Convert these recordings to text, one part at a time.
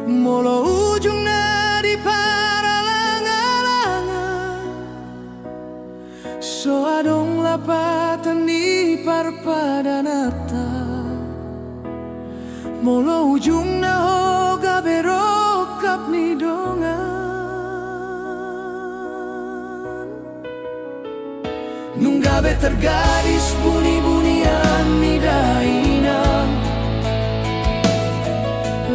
molo ujungna di paralanga-langa, so adong lapatan di parpadanata, molo ujungna hoga berokap ni dongan. Nunggabe tergaris bunyi-bunyian ni dainang,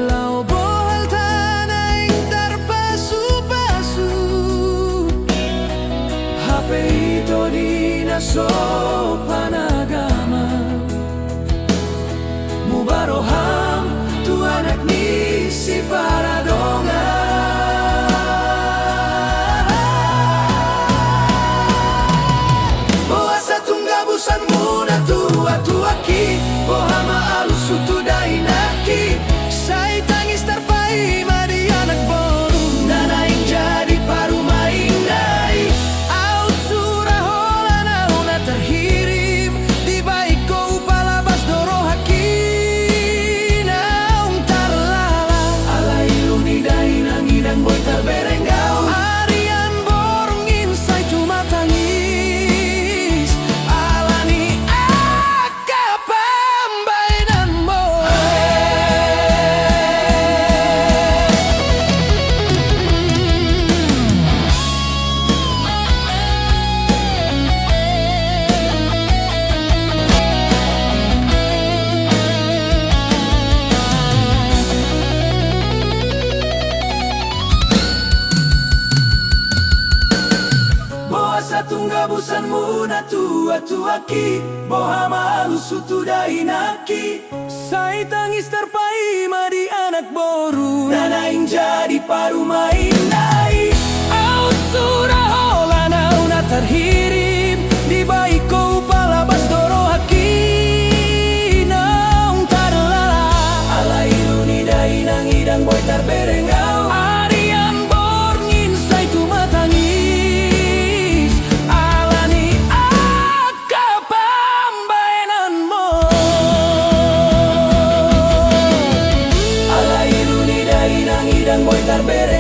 lau bohal tanah yang terpasu-pasu, HP itu dinasopan agama, mubaroham tu anak ni si paradongan. Busan muna tua-tuaki, bohama alus utu dainaki, sai tangis terpai madi anak boru, nana yang jadi paru main dai, out surah hola nauna terhirim, di baik kau palabas doro haki, naung tarlala, ala iluni dainang idang boy terberengau, arian borongin sai tu matangi. Tungga busan muna tua-tuaki, bohama alus utu dainaki, sai tangis terpai madi anak boru, nana yang jadi paru main dai, out surah hola nauna terhirim, di baik kau palabas doro haki, naung tarlala, ala iluni dainang idang boy terberengau, arian borngin sai tu matangi. Boy terbereng